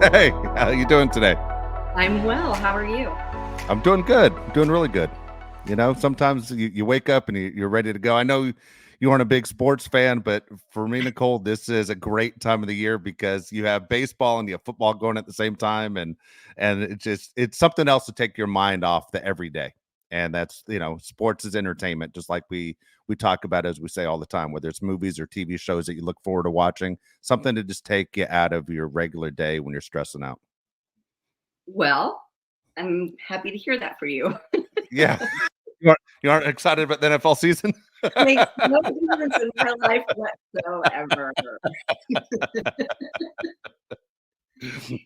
Hey, how you doing today? I'm well. How are you? I'm doing good. I'm doing really good. Sometimes you wake up and you're ready to go. I know you aren't a big sports fan, but for me, Nicole, this is a great time of the year because you have baseball and you have football going at the same time, and it's something else to take your mind off the everyday. And that's sports is entertainment, just like we talk about as we say all the time, whether it's movies or TV shows that you look forward to watching, something to just take you out of your regular day when you're stressing out. Well, I'm happy to hear that for you. Yeah. You aren't excited about the NFL season? Makes no difference in my life whatsoever.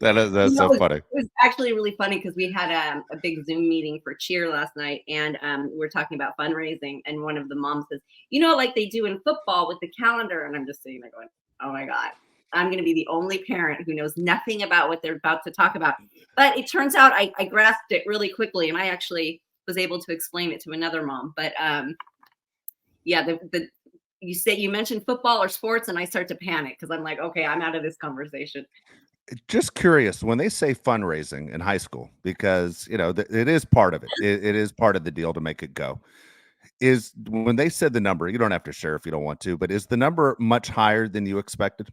That's so It funny. was actually really funny because we had a big Zoom meeting for cheer last night, and we were talking about fundraising. And one of the moms says, like they do in football with the calendar. And I'm just sitting there going, oh my God, I'm going to be the only parent who knows nothing about what they're about to talk about. But it turns out I grasped it really quickly, and I actually was able to explain it to another mom. But yeah, you mentioned football or sports, and I start to panic because I'm like, okay, I'm out of this conversation. Just curious, when they say fundraising in high school, because, it is part of it. It is part of the deal to make it go. Is when they said the number, you don't have to share if you don't want to, but is the number much higher than you expected?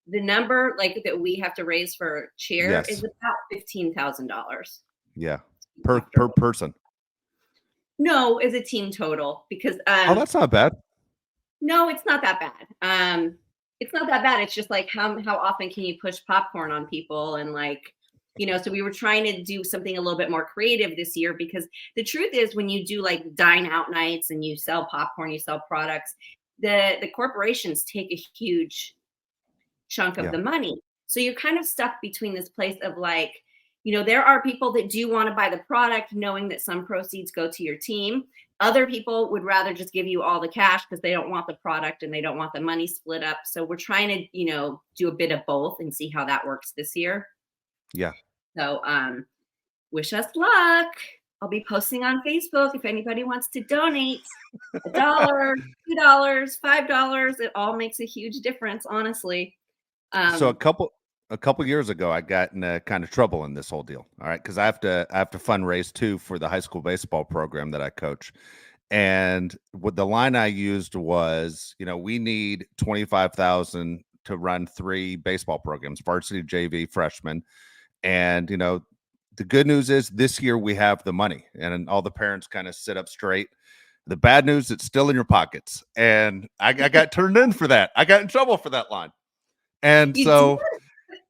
The number like that we have to raise for cheer is Yes. about $15,000. Yeah. Per Comfortable. person. No, is a team total because Oh, that's not bad. no, it's not that bad. It's not that bad. It's just like how often can you push popcorn on people and so we were trying to do something a little bit more creative this year because the truth is when you do like dine out nights and you sell popcorn, you sell products, the corporations take a huge chunk of Yeah. the money. So you're kind of stuck between this place of like, there are people that do want to buy the product knowing that some proceeds go to your team. Other people would rather just give you all the cash because they don't want the product and they don't want the money split up. So we're trying to, do a bit of both and see how that works this year. Yeah. So wish us luck. I'll be posting on Facebook if anybody wants to donate $1, $2, $5. It all makes a huge difference, honestly. So a Um, couple a couple years ago, I got in kind of trouble in this whole deal. All right, because I have to fundraise too for the high school baseball program that I coach. And what the line I used was, we need 25,000 to run three baseball programs, varsity, JV, freshman. And the good news is this year we have the money, and all the parents kind of sit up straight. The bad news, it's still in your pockets, and I got turned in for that. I got in trouble for that line, and you did. so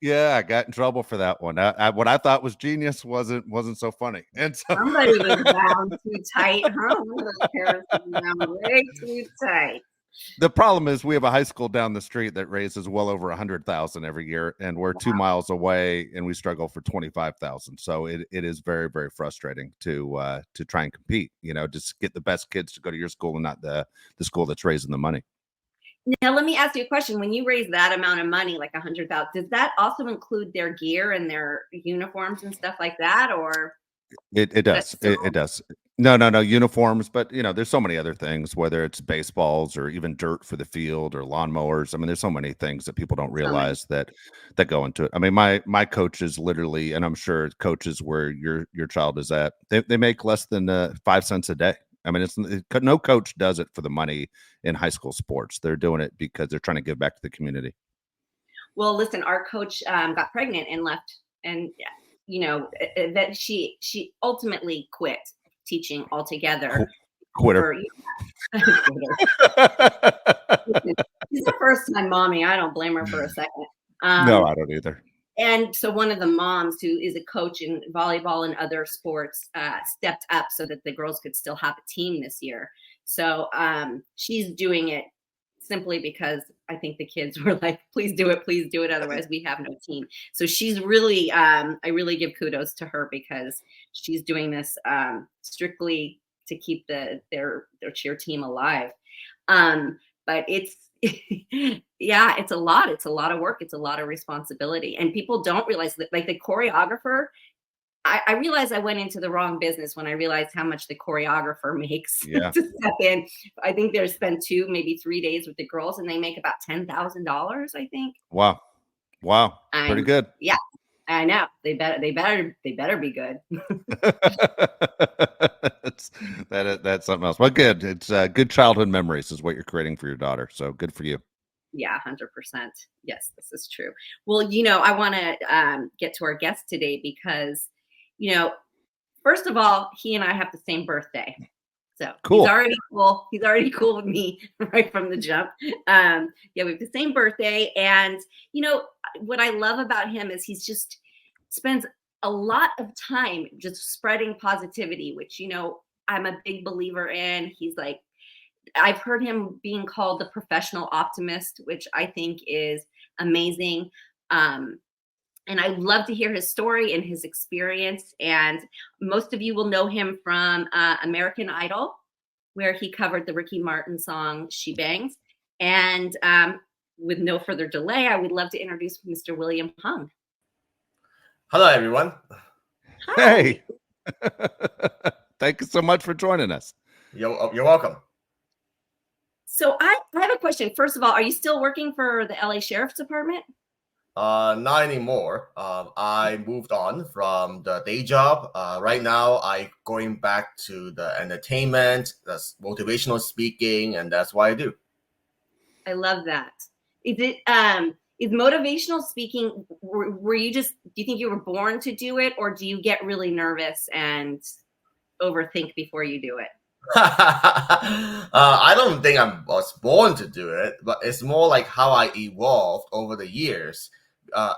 yeah, I got in trouble for that one. What I thought was genius wasn't so funny, and so Somebody was bound too tight, huh? One of those parents was bound way too tight. the problem is we have a high school down the street that raises well over 100,000 every year, and we're 2 miles away, and we struggle for 25,000. So it is very very frustrating to try and compete. Just get the best kids to go to your school and not the school that's raising the money. Now, let me ask you a question. When you raise that amount of money, like 100,000, does that also include their gear and their uniforms and stuff like that, or It is that does. still? It does. No uniforms, but there's so many other things, whether it's baseballs or even dirt for the field or lawnmowers. I mean, there's so many things that people don't So many. realize that go into it. I mean, my coaches literally, and I'm sure coaches where your child is at, they make less than 5 cents a day. I mean, no coach does it for the money in high school sports. They're doing it because they're trying to give back to the community. Well, listen, our coach got pregnant and left, and that she ultimately quit teaching altogether Quitter. over. She's a first time mommy. I don't blame her for a second. No, Um, I don't either. and so one of the moms who is a coach in volleyball and other sports stepped up so that the girls could still have a team this year. So she's doing it simply because I think the kids were like, please do it. Otherwise we have no team. So she's really, I really give kudos to her because she's doing this strictly to keep their cheer team alive. But it's yeah, it's a lot. It's a lot of work. It's a lot of responsibility. And people don't realize that like the choreographer, I realized I went into the wrong business when I realized how much the choreographer makes Yeah. to step in. I think there's spent 2, maybe 3 days with the girls and they make about $10,000, I think. Wow. Wow, pretty And good. yeah, I know they better be good. That's something else. Well, good. It's good childhood memories is what you're creating for your daughter. So good for you. Yeah, 100%. Yes, this is true. Well, I want to get to our guest today because, you know, first of all, he and I have the same birthday. So he's Cool. already cool. He's already cool with me right from the jump. Yeah, we have the same birthday. And, what I love about him is he's just spends a lot of time just spreading positivity, which, I'm a big believer in. He's like, I've heard him being called the professional optimist, which I think is amazing. Um, and I love to hear his story and his experience. And most of you will know him from American Idol, where he covered the Ricky Martin song "She Bangs." And with no further delay, I would love to introduce Mr. William Hung. Hello, everyone. Hi. Hey, thank you so much for joining us. You're welcome. So I have a question. First of all, are you still working for the LA Sheriff's Department? Not anymore. I moved on from the day job. Right now, I going back to the entertainment, that's motivational speaking, and that's what I do. I love that. Is motivational speaking, were you just, do you think you were born to do it, or do you get really nervous and overthink before you do it? I don't think I was born to do it, but it's more like how I evolved over the years.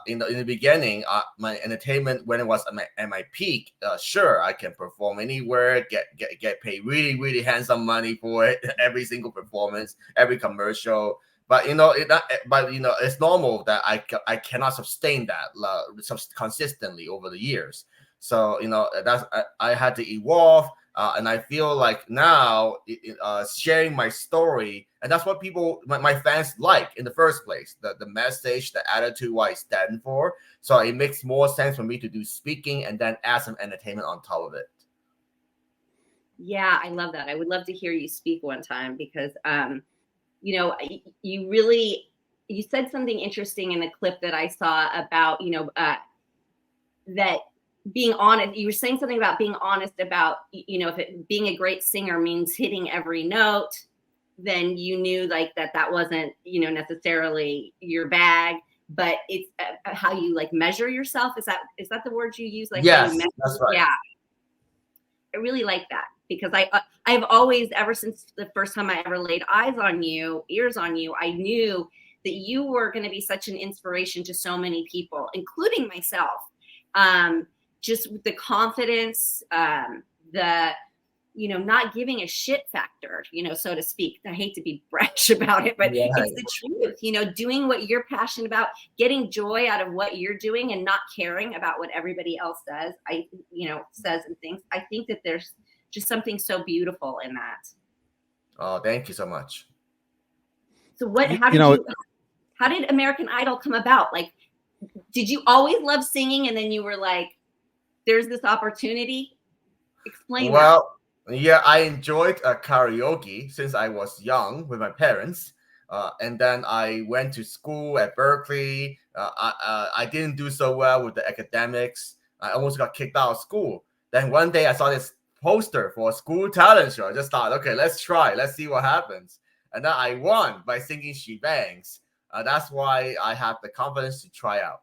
In the beginning, my entertainment when it was at my peak, sure I can perform anywhere, get paid really really handsome money for it, every single performance, every commercial. But it's normal that I cannot sustain that consistently over the years. So I had to evolve. And I feel like now sharing my story, and that's what my fans like in the first place, the message, the attitude, what I stand for. So it makes more sense for me to do speaking and then add some entertainment on top of it. Yeah, I love that. I would love to hear you speak one time because, you said something interesting in a clip that I saw about, that being honest. You were saying something about being honest about, if being a great singer means hitting every note, then you knew like that wasn't, necessarily your bag, but it's how you like measure yourself. Is that the word you use? Like how Yes, you measure? that's right. Yeah, I really like that because I've always, ever since the first time I ever laid eyes on you, ears on you, I knew that you were going to be such an inspiration to so many people, including myself. Just with the confidence, the not giving a shit factor, so to speak. I hate to be brash about it, but Yeah. it's the truth. Doing what you're passionate about, getting joy out of what you're doing, and not caring about what everybody else says. Says and thinks. I think that there's just something so beautiful in that. Oh, thank you so much. So what? You, How you did know, How did American Idol come about? Like, did you always love singing, and then you were like, "There's this opportunity"? Explain that. Well, yeah, I enjoyed karaoke since I was young with my parents. And then I went to school at Berkeley. I didn't do so well with the academics. I almost got kicked out of school. Then one day I saw this poster for a school talent show. I just thought, okay, let's try. Let's see what happens. And then I won by singing She Bangs. That's why I have the confidence to try out.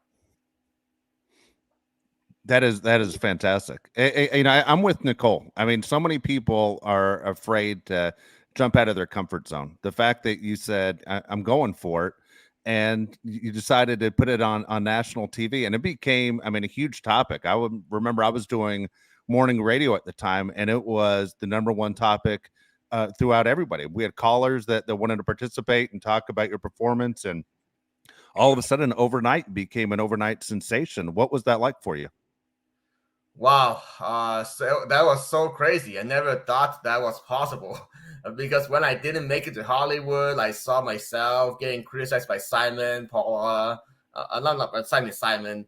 that is fantastic. I'm with Nicole. I mean, so many people are afraid to jump out of their comfort zone. The fact that you said I'm going for it, and you decided to put it on national TV, and it became, I mean, a huge topic. I would remember I was doing morning radio at the time, and it was the number one topic throughout everybody. We had callers that wanted to participate and talk about your performance, and all of a sudden, overnight became an overnight sensation. What was that like for you? Wow, so that was so crazy. I never thought that was possible because when I didn't make it to Hollywood, I saw myself getting criticized by Simon, Paula, not by Simon,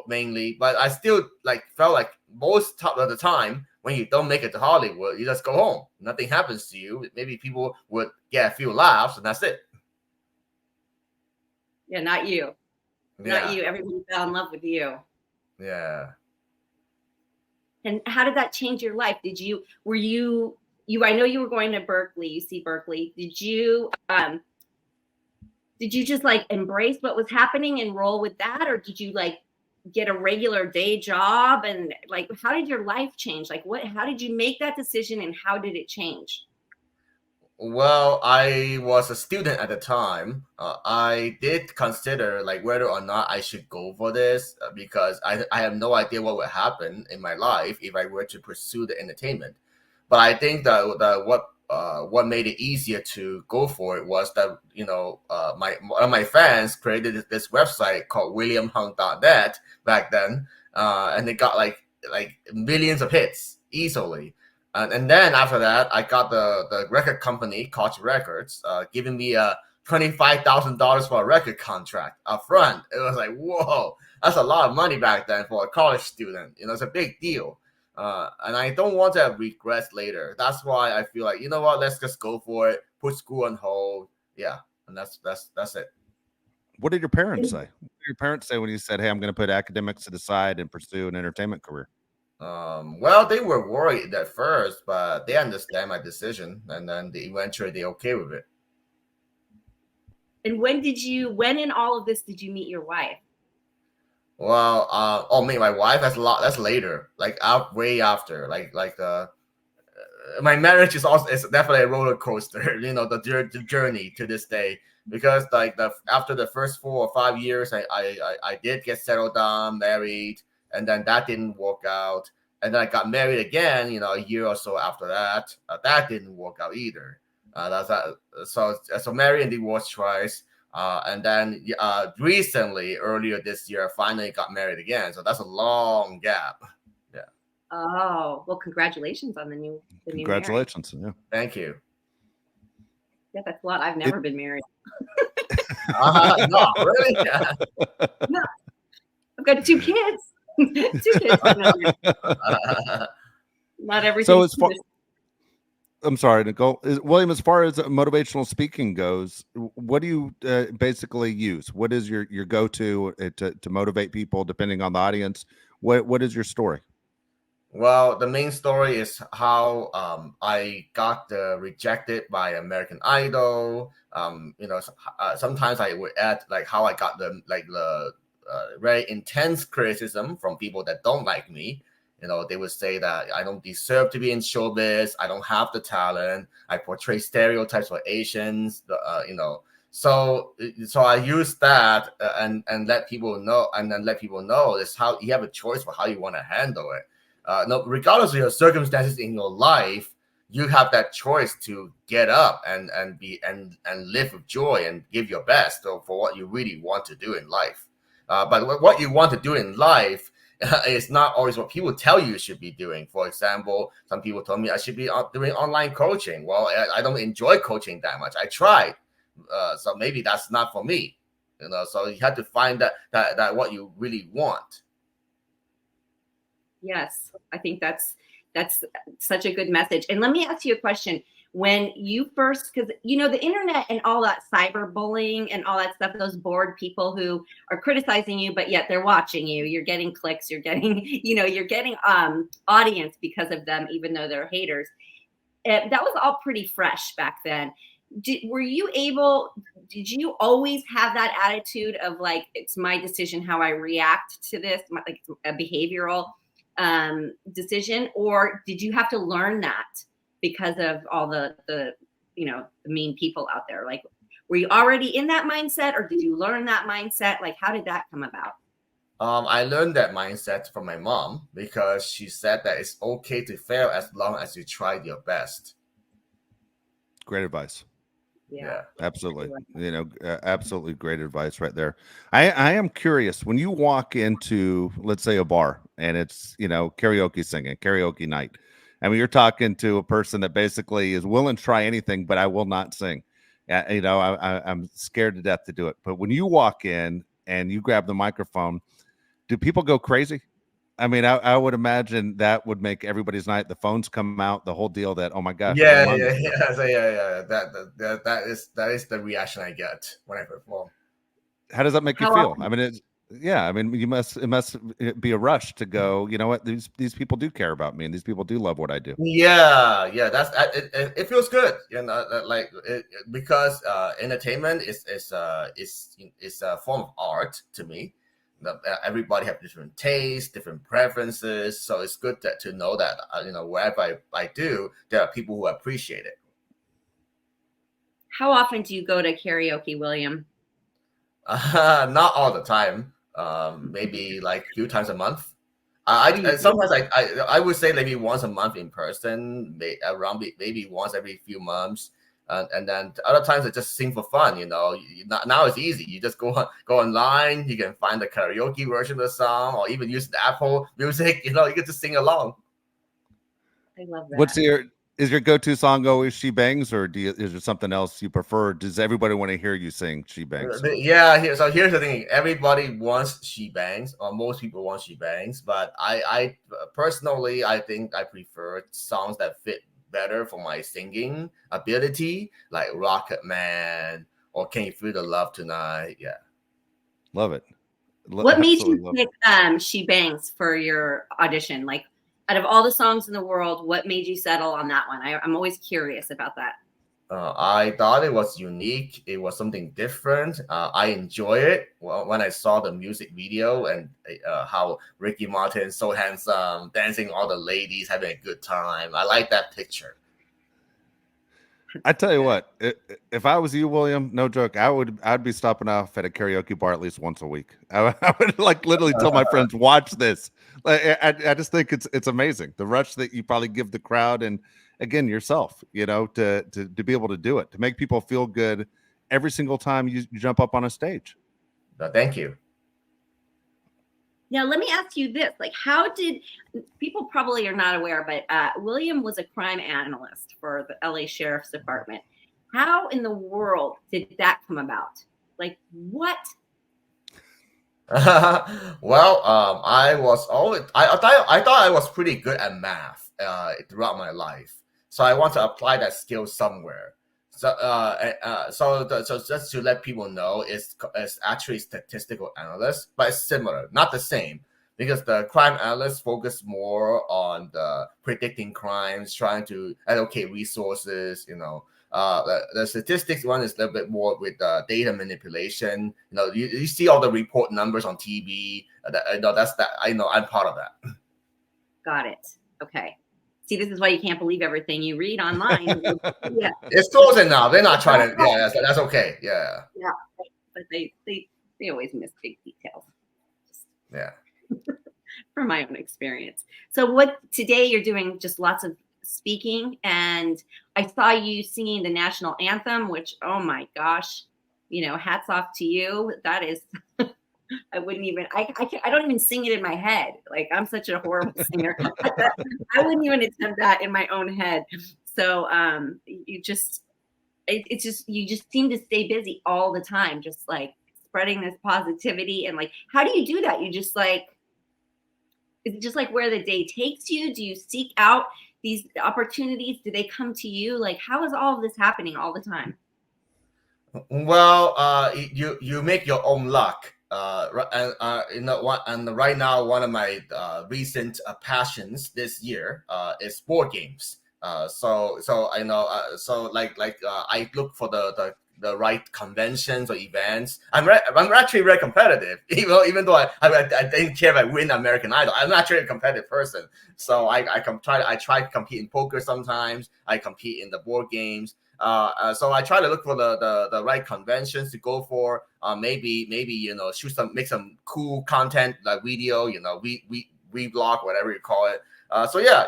mainly. But I still felt like most top of the time when you don't make it to Hollywood, you just go home. Nothing happens to you. Maybe people would get a few laughs, and that's it. Yeah, not you. Not Yeah. you. Everybody fell in love with you. Yeah. And how did that change your life? Were you, I know you were going to Berkeley, UC Berkeley. Did you just like embrace what was happening and roll with that? Or did you like get a regular day job? And like, how did your life change? Like how did you make that decision and how did it change? Well, I was a student at the time. I did consider like whether or not I should go for this because I have no idea what would happen in my life if I were to pursue the entertainment. But I think that what made it easier to go for it was that my one of my friends created this website called WilliamHung.net back then, and it got like millions of hits easily. And then after that, I got the record company, Koch Records, giving me $25,000 for a record contract up front. It was like, whoa, that's a lot of money back then for a college student. It's a big deal. And I don't want to have regrets later. That's why I feel like, you know what, let's just go for it. Put school on hold. Yeah, and that's it. What did your parents say? What did your parents say when you said, "Hey, I'm going to put academics to the side and pursue an entertainment career"? Well, they were worried at first, but they understand my decision, and then eventually they okay with it. And when in all of this did you meet your wife? Well, meet my wife. That's later, like way after, my marriage is definitely a roller coaster. The journey to this day, because like after the first 4 or 5 years, I did get settled down, married, and then that didn't work out, and then I got married again. A year or so after that, that didn't work out either. That's that. So married and divorced twice. And then recently, earlier this year, I finally got married again. So that's a long gap. Yeah. Oh, well, congratulations on the new marriage. Congratulations. Yeah. Thank you. Yeah, that's a lot. I've never been married. No, really? No, I've got 2 kids. 2 kids. Not everything. So as far, I'm sorry, Nicole. William, as far as motivational speaking goes, what do you basically use? What is your go-to to motivate people, depending on the audience? What is your story? Well, the main story is how I got rejected by American Idol. Sometimes I would add like how I got the very intense criticism from people that don't like me. They would say that I don't deserve to be in showbiz. I don't have the talent. I portray stereotypes for Asians. So I use that and let people know, and then let people know this how you have a choice for how you want to handle it. No, regardless of your circumstances in your life, you have that choice to get up and live with joy and give your best for what you really want to do in life. But what you want to do in life is not always what people tell you should be doing. For example, some people told me I should be doing online coaching. Well, I don't enjoy coaching that much. I tried, so maybe that's not for me. So you have to find that what you really want. Yes, I think that's such a good message. And let me ask you a question. When you first, because the internet and all that cyberbullying and all that stuff, those bored people who are criticizing you, but yet they're watching you. You're getting clicks. You're getting, you're getting audience because of them, even though they're haters. That was all pretty fresh back then. Did you always have that attitude of like, it's my decision how I react to this, like a behavioral decision, or did you have to learn that because of all the mean people out there? Like, were you already in that mindset, or did you learn that mindset? Like, how did that come about? I learned that mindset from my mom because she said that it's okay to fail as long as you tried your best. Great advice. Yeah, absolutely. Absolutely great advice right there. I am curious, when you walk into, let's say, a bar and it's, karaoke singing, karaoke night. I mean, you're talking to a person that basically is willing to try anything, but I will not sing. I'm scared to death to do it. But when you walk in and you grab the microphone, do people go crazy? I mean, I would imagine that would make everybody's night. The phones come out, the whole deal. That, oh my gosh, yeah. That is the reaction I get when I perform. How does that make you feel? I mean, Yeah, I mean, it must be a rush to go. You know what? These people do care about me, and these people do love what I do. Yeah, that's it feels good, because entertainment is a form of art to me. Everybody have different tastes, different preferences, so it's good to know that wherever I do, there are people who appreciate it. How often do you go to karaoke, William? Not all the time. Maybe like a few times a month. Sometimes I would say maybe once a month in person, around maybe once every few months, and then other times I just sing for fun. Now it's easy. You just go online. You can find the karaoke version of the song, or even use the Apple Music. You can just sing along. I love that. What's is your go-to song always "She Bangs," or is there something else you prefer? Does everybody want to hear you sing "She Bangs"? Yeah, here's the thing. Everybody wants she bangs, or most people want she bangs. But I personally, I think I prefer songs that fit better for my singing ability, like Rocket Man or Can You Feel the Love Tonight? Yeah. Love it. What made you Absolutely love it. pick She Bangs for your audition? Like, out of all the songs in the world, what made you settle on that one? I'm always curious about that. I thought it was unique. It was something different. I enjoy it when I saw the music video and how Ricky Martin is so handsome, dancing all the ladies, having a good time. I like that picture. I tell you what, if I was you, William, no joke, I'd be stopping off at a karaoke bar at least once a week. I would like literally tell my friends, watch this. Like, I just think it's amazing the rush that you probably give the crowd, and again yourself, to be able to do it, to make people feel good every single time you jump up on a stage. Thank you. Now, let me ask you this. Like, how did people probably are not aware, but William was a crime analyst for the LA Sheriff's Department. How in the world did that come about? Like, what? Well, I was always I thought I was pretty good at math throughout my life, so I want to apply that skill somewhere. So just to let people know, it's actually statistical analyst, but it's similar, not the same, because the crime analyst focus more on the predicting crimes, trying to allocate resources. The statistics one is a little bit more with data manipulation. You see all the report numbers on TV. I'm part of that. Got it. Okay. See, this is why you can't believe everything you read online. Yeah. It's close enough. They're not trying to. Yeah, that's okay. Yeah. Yeah. But they always miss big details. Yeah. From my own experience. So today you're doing just lots of speaking, and I saw you singing the national anthem, which, oh my gosh, hats off to you. That is, I wouldn't even, I don't even sing it in my head. Like, I'm such a horrible singer. I wouldn't even attempt that in my own head. So you just seem to stay busy all the time, just like spreading this positivity. And like, how do you do that? You just like, is it just like where the day takes you? Do you seek out these opportunities? Do they come to you? Like, how is all of this happening all the time? Well, you make your own luck. And right now, one of my recent passions this year is board games. So I know. I look for the right conventions or events. I'm actually very competitive. Even though I didn't care if I win American Idol, I'm actually a competitive person. So I try to compete in poker sometimes. I compete in the board games. So I try to look for the right conventions to go for. Maybe make some cool content like video. We blog, whatever you call it. So yeah,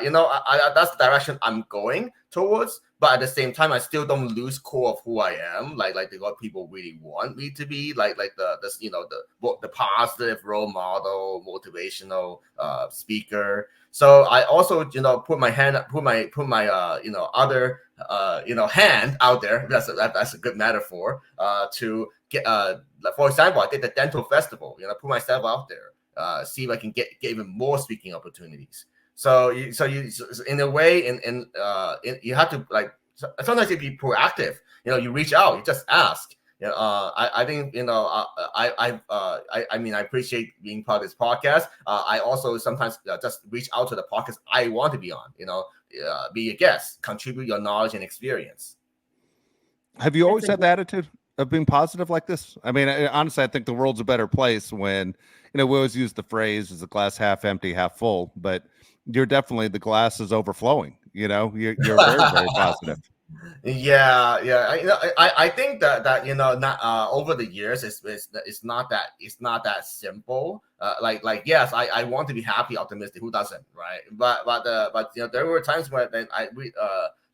that's the direction I'm going towards. But at the same time, I still don't lose core of who I am, like what people really want me to be, like the positive role model, motivational speaker. So I also put my other hand out there. That's a good metaphor to get. For example, I did the dental festival. Put myself out there, see if I can get even more speaking opportunities. So in a way, you have to sometimes you be proactive. You reach out, you just ask. I think I mean, I appreciate being part of this podcast. I also sometimes just reach out to the podcast I want to be on. Be a guest, contribute your knowledge and experience. Have you That's always a had the attitude of being positive like this? I mean, honestly, I think the world's a better place when, we always use the phrase, is the glass half empty, half full, but you're definitely, the glass is overflowing. You're very, very positive. Yeah, yeah. I think that not over the years, it's not that simple. Like yes, I want to be happy, optimistic. Who doesn't, right? But there were times where then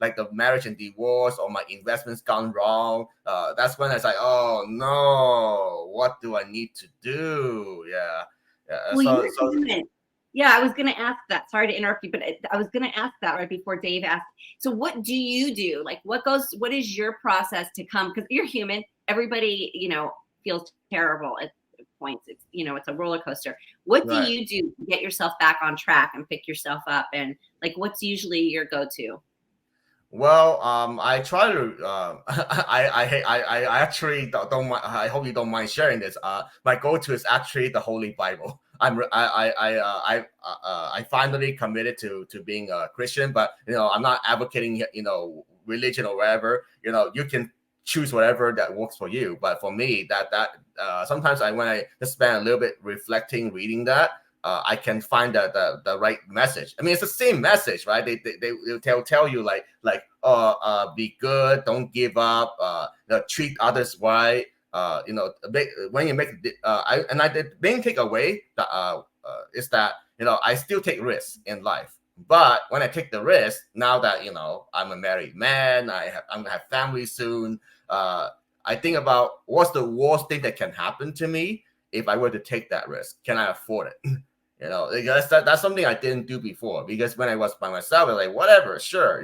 like the marriage and divorce, or my investments gone wrong. That's when I was like, oh no, what do I need to do? Yeah, yeah. Well, So you're human. Yeah, I was going to ask that. Sorry to interrupt you, but I was going to ask that right before Dave asked. So what do you do? Like what is your process to come? Because you're human. Everybody, feels terrible at points. It's a roller coaster. What do right. you do to get yourself back on track and pick yourself up? And like, what's usually your go-to? Well, I try to. I actually don't mind. I hope you don't mind sharing this. My go-to is actually the Holy Bible. I finally committed to being a Christian, but I'm not advocating religion or whatever. You can choose whatever that works for you. But for me, that sometimes when I just spend a little bit reflecting, reading that. I can find the right message. I mean, it's the same message, right? They'll tell you be good, don't give up, treat others right. When you make the main takeaway is that I still take risks in life. But when I take the risk, now that I'm a married man, I'm gonna have family soon. I think about what's the worst thing that can happen to me if I were to take that risk. Can I afford it? That's something I didn't do before, because when I was by myself, I was like, whatever, sure,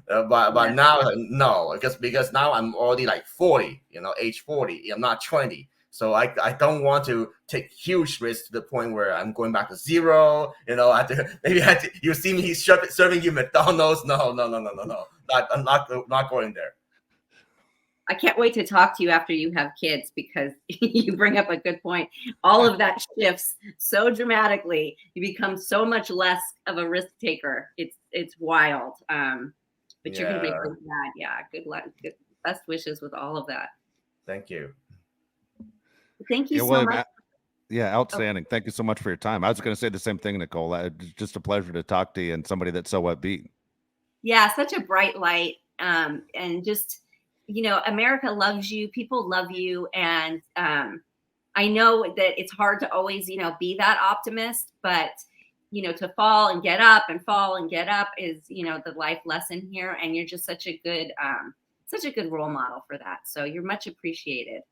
but now no, because now I'm already like 40, age 40. I'm not 20, so I don't want to take huge risks to the point where I'm going back to zero. You see me serving you McDonald's. No. I'm not going there. I can't wait to talk to you after you have kids, because you bring up a good point. All of that shifts so dramatically. You become so much less of a risk taker. It's wild. But you're gonna make them mad. Yeah. Good luck. Best wishes with all of that. Thank you. Thank you so William, much. yeah, outstanding. Thank you so much for your time. I was going to say the same thing, Nicole. It's just a pleasure to talk to you, and somebody that's so upbeat. Yeah, such a bright light. And just, America loves you. People love you. And I know that it's hard to always, be that optimist, but, to fall and get up and fall and get up is, the life lesson here. And you're just such a good role model for that. So you're much appreciated.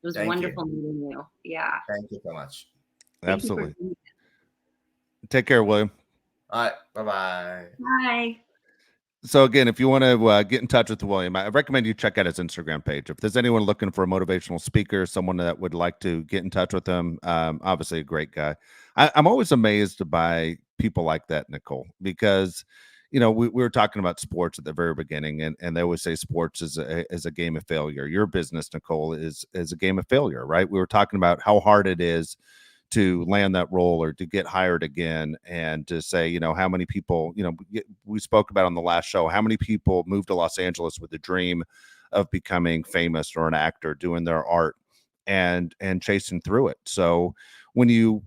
It was wonderful meeting you. Yeah. Thank you so much. Absolutely. Take care, William. All right. Bye-bye. Bye. So again, if you want to get in touch with William, I recommend you check out his Instagram page. If there's anyone looking for a motivational speaker, someone that would like to get in touch with him, obviously a great guy. I'm always amazed by people like that, Nicole, because we were talking about sports at the very beginning, and they always say sports is a game of failure. Your business, Nicole, is a game of failure, right? We were talking about how hard it is to land that role or to get hired again, and to say, how many people, we spoke about on the last show, how many people moved to Los Angeles with the dream of becoming famous or an actor, doing their art and chasing through it. So when you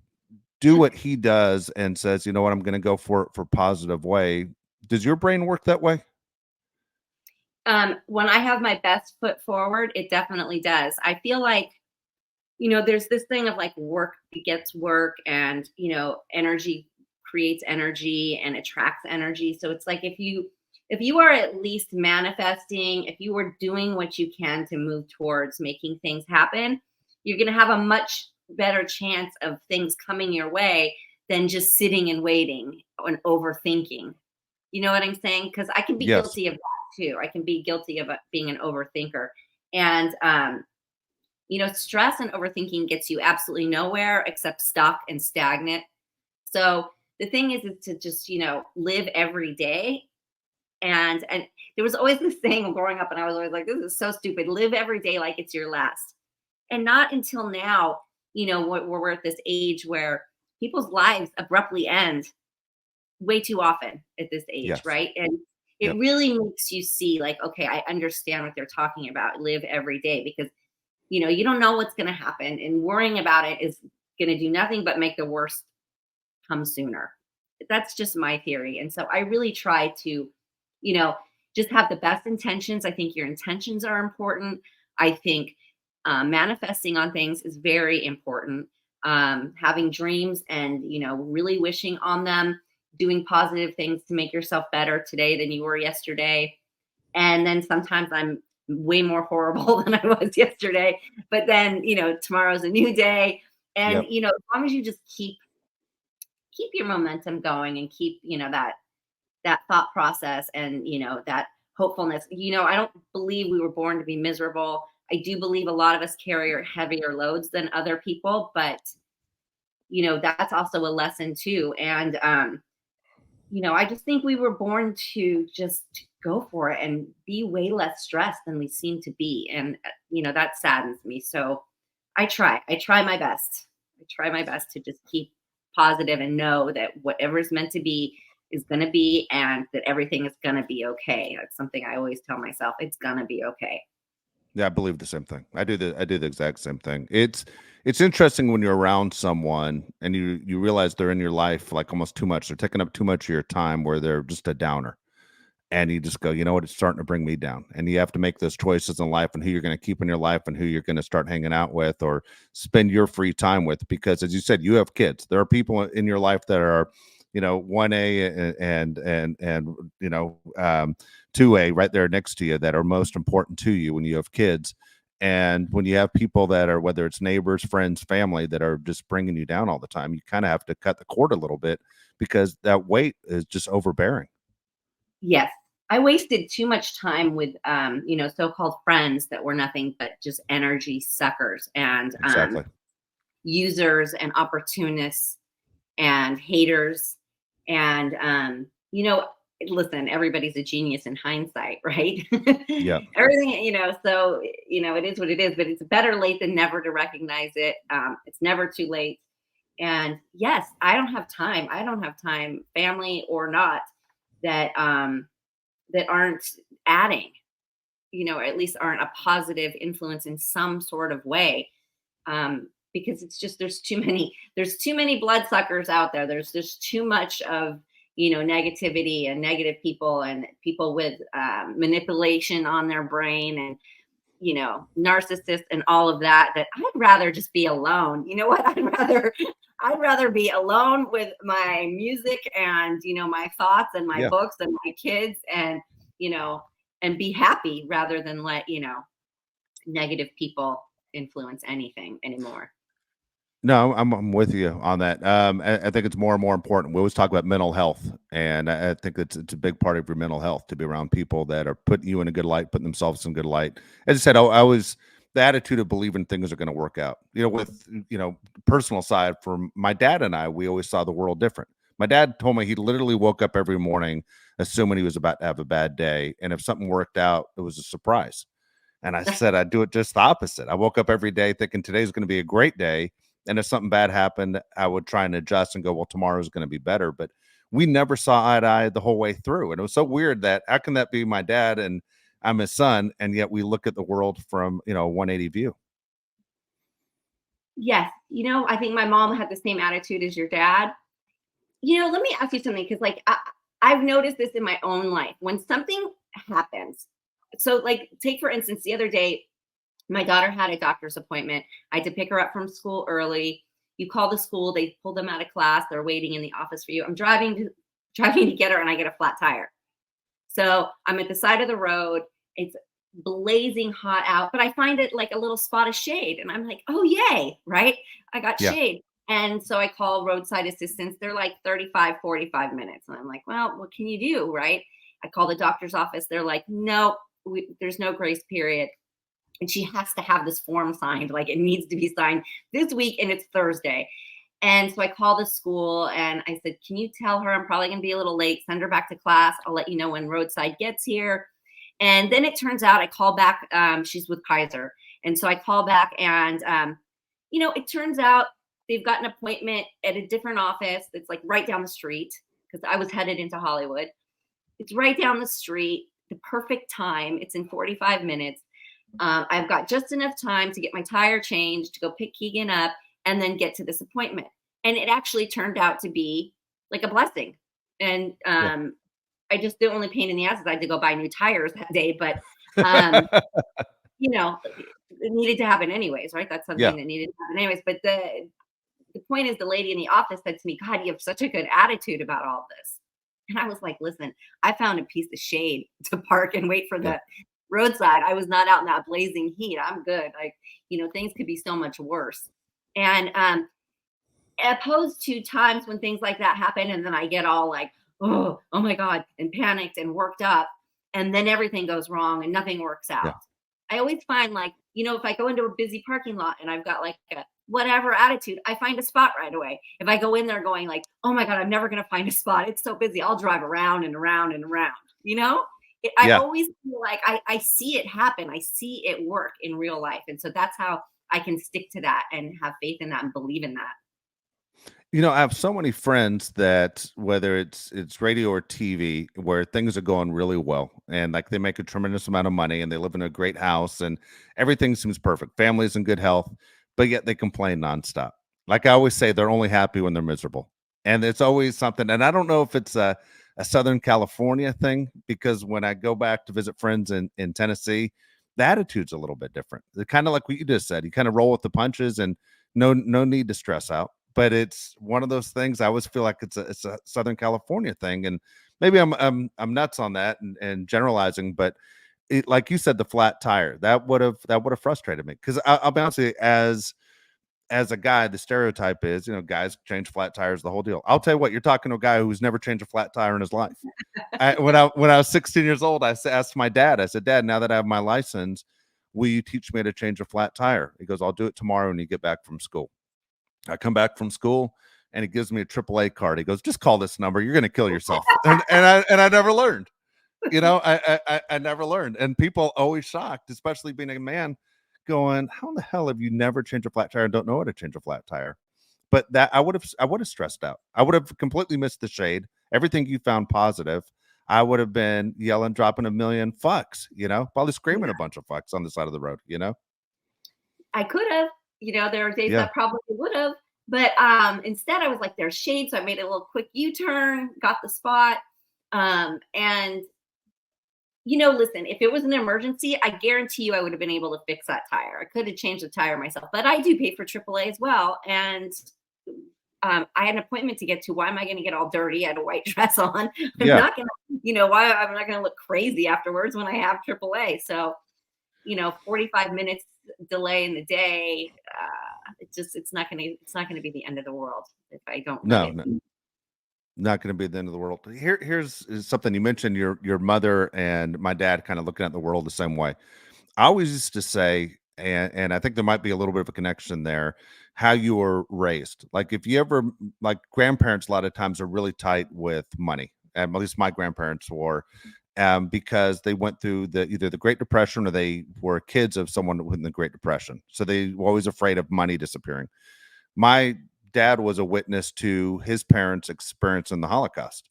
do what he does and says, I'm going to go for positive way, does your brain work that way? When I have my best foot forward, it definitely does. I feel like, there's this thing of like work begets work, and, energy creates energy and attracts energy. So it's like, if you are at least manifesting, if you are doing what you can to move towards making things happen, you're going to have a much better chance of things coming your way than just sitting and waiting and overthinking. You know what I'm saying? Because I can be guilty of that too. I can be guilty of being an overthinker. And, stress and overthinking gets you absolutely nowhere except stuck and stagnant. So the thing is to just, live every day And there was always this saying growing up, and I was always like, this is so stupid. Live every day like it's your last. And not until now, we're at this age where people's lives abruptly end way too often at this age, Yes. right? And it Yep. really makes you see, like, okay, I understand what they're talking about. Live every day, because you don't know what's going to happen, and worrying about it is going to do nothing but make the worst come sooner. That's just my theory. And so I really try to, just have the best intentions. I think your intentions are important. I think manifesting on things is very important. Having dreams and, really wishing on them, doing positive things to make yourself better today than you were yesterday. And then sometimes I'm way more horrible than I was yesterday. But then, tomorrow's a new day. And, Yep. as long as you just keep your momentum going and keep, that thought process and, that hopefulness. I don't believe we were born to be miserable. I do believe a lot of us carry heavier loads than other people, but that's also a lesson too. And I just think we were born to just go for it and be way less stressed than we seem to be. And that saddens me. So I try my best. I try my best to just keep positive and know that whatever is meant to be is going to be, and that everything is going to be okay. That's something I always tell myself. It's going to be okay. Yeah, I believe the same thing. I do the exact same thing. It's interesting when you're around someone and you realize they're in your life like almost too much. They're taking up too much of your time where they're just a downer. And you just go, you know what, it's starting to bring me down. And you have to make those choices in life and who you're going to keep in your life and who you're going to start hanging out with or spend your free time with. Because as you said, you have kids. There are people in your life that are, 1A and 2A right there next to you that are most important to you when you have kids. And when you have people that are, whether it's neighbors, friends, family, that are just bringing you down all the time, you kind of have to cut the cord a little bit because that weight is just overbearing. Yes. I wasted too much time with, so-called friends that were nothing but just energy suckers and Exactly. users and opportunists and haters. And, listen, everybody's a genius in hindsight, right? Yeah. Everything, so, it is what it is, but it's better late than never to recognize it. It's never too late. And yes, I don't have time. Family or not, that aren't adding, or at least aren't a positive influence in some sort of way. Because it's just there's too many bloodsuckers out there. There's just too much of negativity and negative people and people with manipulation on their brain and narcissists and all of that I'd rather just be alone. You know what? I'd rather be alone with my music and my thoughts and my Yeah. books and my kids and and be happy rather than let negative people influence anything anymore. No, I'm with you on that. I think it's more and more important. We always talk about mental health, and I think it's a big part of your mental health to be around people that are putting you in a good light, putting themselves in good light. As I said, I was the attitude of believing things are going to work out. With personal side, for my dad and I, we always saw the world different. My dad told me he literally woke up every morning assuming he was about to have a bad day, and if something worked out, it was a surprise. And I said I'd do it just the opposite. I woke up every day thinking today's going to be a great day. And if something bad happened, I would try and adjust and go, well, tomorrow's going to be better. But we never saw eye to eye the whole way through. And it was so weird that how can that be my dad and I'm his son? And yet we look at the world from, a 180 view. Yes. I think my mom had the same attitude as your dad. Let me ask you something, because I've noticed this in my own life. When something happens, so like take for instance, the other day, my daughter had a doctor's appointment. I had to pick her up from school early. You call the school, they pull them out of class. They're waiting in the office for you. I'm driving to get her, and I get a flat tire. So I'm at the side of the road. It's blazing hot out, but I find it like a little spot of shade, and I'm like, oh yay, right? I got Yeah. shade. And so I call roadside assistance. They're like 35, 45 minutes. And I'm like, well, what can you do, right? I call the doctor's office. They're like, no, there's no grace period. And she has to have this form signed. Like it needs to be signed this week, and it's Thursday. And so I called the school and I said, can you tell her I'm probably going to be a little late? Send her back to class. I'll let you know when roadside gets here. And then it turns out I call back. She's with Kaiser. And so I call back and, it turns out they've got an appointment at a different office that's like right down the street because I was headed into Hollywood. It's right down the street, the perfect time. It's in 45 minutes. I've got just enough time to get my tire changed, to go pick Keegan up, and then get to this appointment. And it actually turned out to be like a blessing. And I just, the only pain in the ass is I had to go buy new tires that day, but it needed to happen anyways, right? That's something that needed to happen anyways. But the point is, the lady in the office said to me, God, you have such a good attitude about all this. And I was like, listen, I found a piece of shade to park and wait for the roadside. I was not out in that blazing heat. I'm good. Like, things could be so much worse. And opposed to times when things like that happen and then I get all like, oh my God, and panicked and worked up, and then everything goes wrong and nothing works out. Yeah. I always find like, if I go into a busy parking lot and I've got like a whatever attitude, I find a spot right away. If I go in there going like, oh my God, I'm never going to find a spot. It's so busy. I'll drive around and around and around, I always feel like I see it happen. I see it work in real life. And so that's how I can stick to that and have faith in that and believe in that. I have so many friends that whether it's radio or TV where things are going really well and like they make a tremendous amount of money and they live in a great house and everything seems perfect. Family's in good health, but yet they complain nonstop. Like I always say, they're only happy when they're miserable. And it's always something. And I don't know if it's a Southern California thing, because when I go back to visit friends in Tennessee, the attitude's a little bit different. It's kind of like what you just said. You kind of roll with the punches and no need to stress out. But it's one of those things. I always feel like it's a Southern California thing, and maybe I'm nuts on that and generalizing. But it, like you said, the flat tire that would have frustrated me, because I'll be honest with you, as a guy, the stereotype is guys change flat tires, the whole deal. I'll tell you what, you're talking to a guy who's never changed a flat tire in his life. When I was 16 years old, I asked my dad. I said, Dad, now that I have my license, will you teach me how to change a flat tire? He goes, I'll do it tomorrow when you get back from school. I come back from school and he gives me a AAA card. He goes, just call this number. You're going to kill yourself. and I never learned, I never learned. And people always shocked, especially being a man, going, how in the hell have you never changed a flat tire and don't know how to change a flat tire? But that I would have stressed out. I would have completely missed the shade. Everything you found positive, I would have been yelling, dropping a million fucks, probably screaming a bunch of fucks on the side of the road, I could have. There are days that probably would have, but instead I was like, there's shade. So I made a little quick U-turn, got the spot. And, listen, if it was an emergency, I guarantee you I would have been able to fix that tire. I could have changed the tire myself, but I do pay for AAA as well. And I had an appointment to get to. Why am I going to get all dirty? I had a white dress on. I'm not going to, why I'm not going to look crazy afterwards when I have AAA. So, 45 minutes delay in the day, it's not going to be the end of the world if I don't. No, not going to be the end of the world. Here's something you mentioned, your mother and my dad kind of looking at the world the same way. I always used to say, and I think there might be a little bit of a connection there, how you were raised. Like if you ever, like grandparents, a lot of times are really tight with money. And at least my grandparents were. Because they went through either the Great Depression or they were kids of someone in the Great Depression. So they were always afraid of money disappearing. My dad was a witness to his parents experiencing the Holocaust.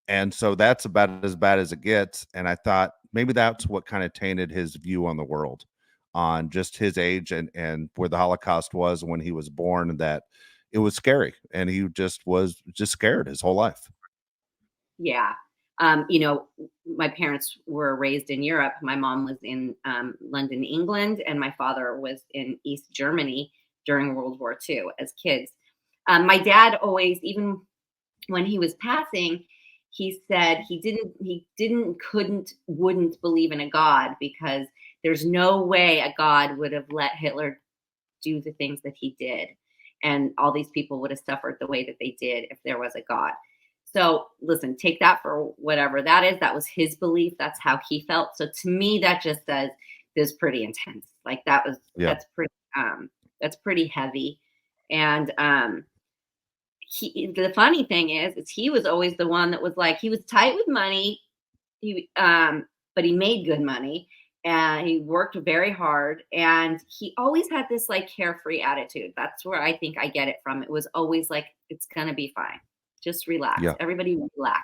And so that's about as bad as it gets. And I thought maybe that's what kind of tainted his view on the world, on just his age and where the Holocaust was when he was born, that it was scary. And he was scared his whole life. Yeah. My parents were raised in Europe. My mom was in London, England, and my father was in East Germany during World War II as kids. My dad always, even when he was passing, he said he wouldn't believe in a God because there's no way a God would have let Hitler do the things that he did. And all these people would have suffered the way that they did if there was a God. So listen, take that for whatever that is. That was his belief. That's how he felt. So to me, that just says this is pretty intense. Like that's pretty heavy. And the funny thing is he was always the one that was like, he was tight with money. But he made good money and he worked very hard, and he always had this like carefree attitude. That's where I think I get it from. It was always like, it's gonna be fine. Just relax. Yeah. Everybody relax.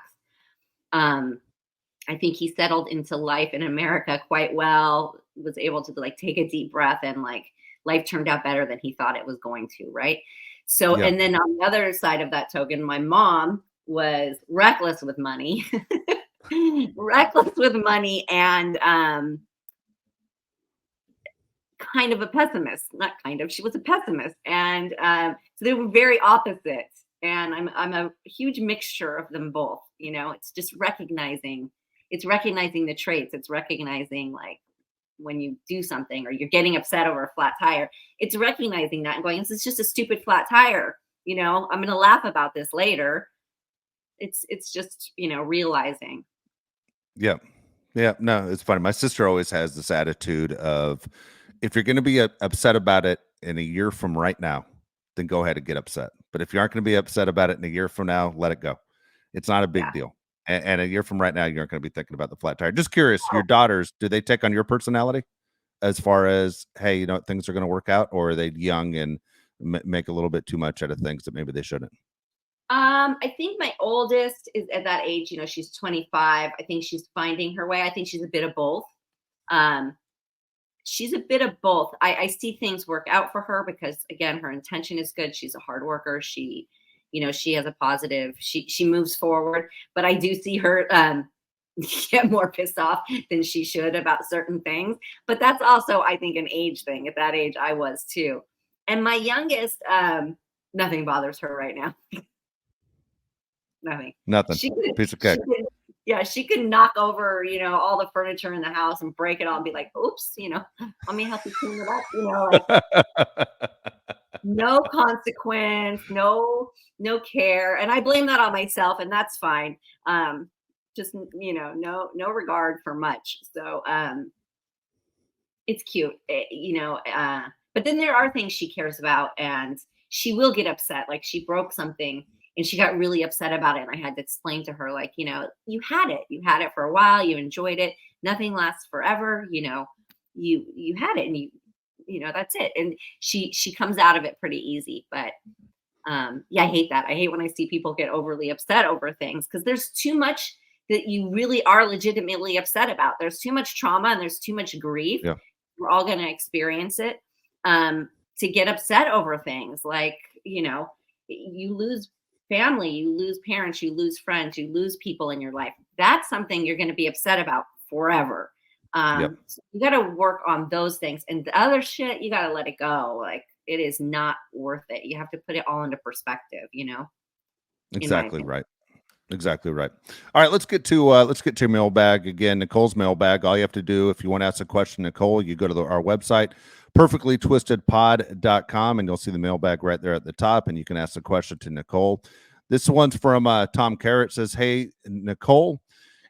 I think he settled into life in America quite well, was able to like take a deep breath, and like life turned out better than he thought it was going to, right? So, Yeah. and then on the other side of that token, my mom was reckless with money. Reckless with money, and kind of a pessimist. Not kind of, she was a pessimist, and so they were very opposite. And I'm a huge mixture of them both. You know, it's just recognizing the traits. It's recognizing like when you do something or you're getting upset over a flat tire. It's recognizing that and going, "This is just a stupid flat tire. You know, I'm going to laugh about this later." It's just, you know, realizing. Yeah. Yeah. No, it's funny. My sister always has this attitude of, if you're going to be upset about it in a year from right now, then go ahead and get upset. But if you aren't going to be upset about it in a year from now, let it go. It's not a big Yeah. deal. And a year from right now, you aren't going to be thinking about the flat tire. Just curious, your daughters, do they take on your personality as far as, hey, you know, things are going to work out, or are they young and make a little bit too much out of things that maybe they shouldn't? I think my oldest is at that age, you know, she's 25. I think she's finding her way. I think she's a bit of both. Um, she's a bit of both. I see things work out for her because, again, her intention is good. She's a hard worker. She, you know, she has a positive, she moves forward, but I do see her get more pissed off than she should about certain things. But that's also, I think, an age thing. At that age, I was too. And my youngest, nothing bothers her right now. Nothing. Nothing. She could, Piece of cake. yeah, she could knock over, you know, all the furniture in the house and break it all and be like, "Oops, you know, let me help you clean it up." You know, like no consequence, no care. And I blame that on myself, and that's fine. Just, you know, no regard for much. So it's cute, you know, but then there are things she cares about, and she will get upset. Like she broke something and she got really upset about it. And I had to explain to her, like, you know, you had it for a while, you enjoyed it. Nothing lasts forever. You know, you had it, and you know, that's it. And she comes out of it pretty easy. But yeah, I hate that. I hate when I see people get overly upset over things, because there's too much that you really are legitimately upset about. There's too much trauma and there's too much grief. Yeah. We're all going to experience it, to get upset over things. Like, you know, you lose family, you lose parents, you lose friends, you lose people in your life. That's something you're going to be upset about forever. Yep. So you got to work on those things, and the other shit, you got to let it go. Like, it is not worth it. You have to put it all into perspective, you know? Exactly right. Exactly right. All right, let's get to mailbag again. Nicole's mailbag. All you have to do, if you want to ask a question, Nicole, you go to our website, perfectlytwistedpod.com, and you'll see the mailbag right there at the top, and you can ask a question to Nicole. This one's from Tom Carrot. Says, "Hey, Nicole,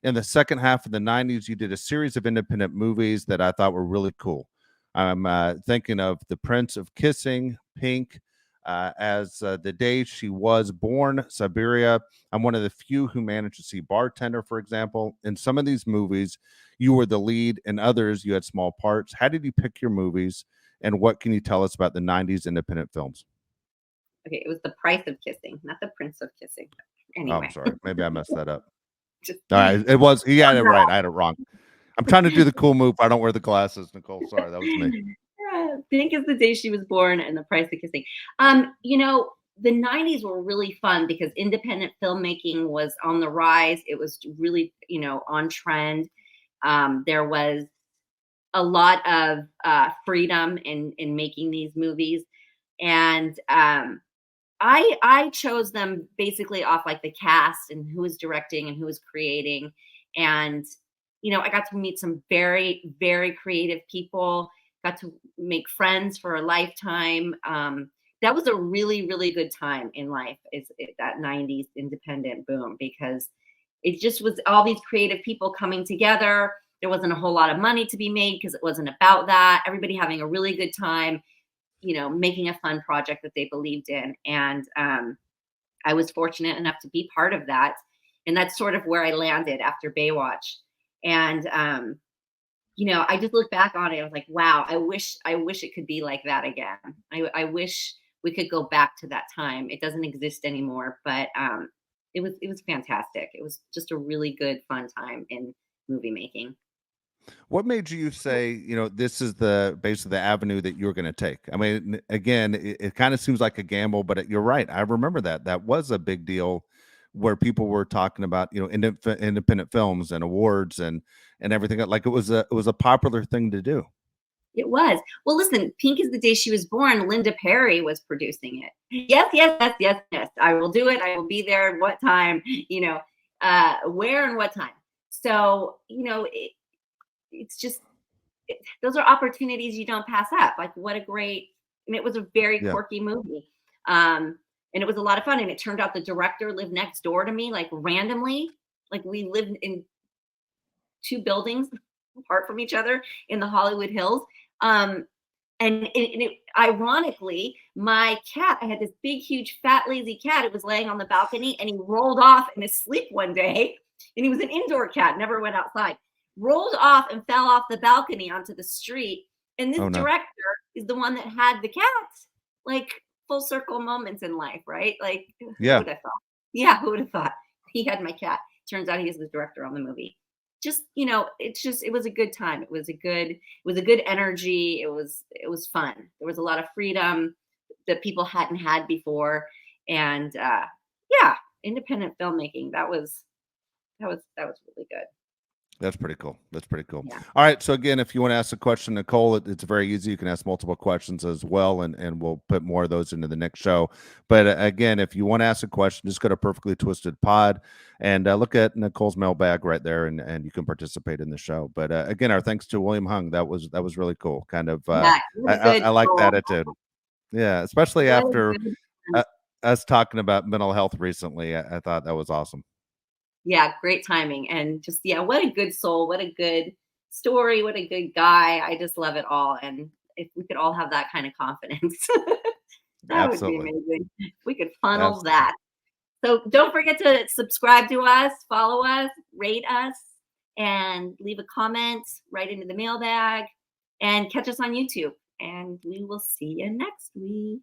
in the second half of the 90s, you did a series of independent movies that I thought were really cool. I'm thinking of The Prince of Kissing, Pink, as The Day She Was Born, Siberia. I'm one of the few who managed to see Bartender, for example. In some of these movies, you were the lead. In others, you had small parts. How did you pick your movies, and what can you tell us about the 90s independent films?" Okay, it was The Price of Kissing, not The Prince of Kissing. Oh, Anyway. I'm sorry. Maybe I messed that up. Just, All right. It was, he had it right. I had it wrong. I'm trying to do the cool move. I don't wear the glasses, Nicole. Sorry, that was me. Pink is The Day She Was Born, and The Price of Kissing. You know, the 90s were really fun because independent filmmaking was on the rise. It was really, you know, on trend. There was a lot of freedom in making these movies. And I chose them basically off like the cast and who was directing and who was creating. And, you know, I got to meet some very, very creative people, got to make friends for a lifetime. That was a really, really good time in life, that 90s independent boom, because it just was all these creative people coming together. There wasn't a whole lot of money to be made because it wasn't about that. Everybody having a really good time, you know, making a fun project that they believed in. And I was fortunate enough to be part of that. And that's sort of where I landed after Baywatch. And, I just look back on it. I was like, wow, I wish it could be like that again. I wish we could go back to that time. It doesn't exist anymore, but it was fantastic. It was just a really good, fun time in movie making. What made you say, this is basically the avenue that you're going to take? I mean, again, it kind of seems like a gamble, but you're right. I remember that was a big deal where people were talking about, independent films and awards and everything. Like it was a popular thing to do. It was. Well, listen, Pink is the Day She Was Born. Linda Perry was producing it. Yes, yes, yes, yes, yes. I will do it. I will be there. What time? Where and what time? So, it's just, those are opportunities you don't pass up. Like, what a great, and it was a very quirky movie. And it was a lot of fun. And it turned out the director lived next door to me, like randomly. Like we lived in 2 buildings apart from each other in the Hollywood Hills. And ironically, my cat, I had this big, huge, fat, lazy cat. It was laying on the balcony and he rolled off in his sleep one day. And he was an indoor cat, never went outside. Rolled off and fell off the balcony onto the street. And this director is the one that had the cat. Like full circle moments in life, right? Like, who would have thought? Yeah, who would have thought? He had my cat. Turns out he is the director on the movie. Just, it was a good time. It was a good energy. It was fun. There was a lot of freedom that people hadn't had before. And independent filmmaking. That was really good. That's pretty cool. Yeah. All right. So again, if you want to ask a question, Nicole, it's very easy. You can ask multiple questions as well, and we'll put more of those into the next show. But again, if you want to ask a question, just go to Perfectly Twisted Pod and look at Nicole's mailbag right there, and you can participate in the show. But again, our thanks to William Hung. That was really cool. Kind of, I like that attitude. Yeah, especially after us talking about mental health recently. I thought that was awesome. Yeah, great timing. And just, what a good soul, what a good story, what a good guy. I just love it all. And if we could all have that kind of confidence, that would be amazing. If we could funnel that. So don't forget to subscribe to us, follow us, rate us, and leave a comment right into the mailbag, and catch us on YouTube. And we will see you next week.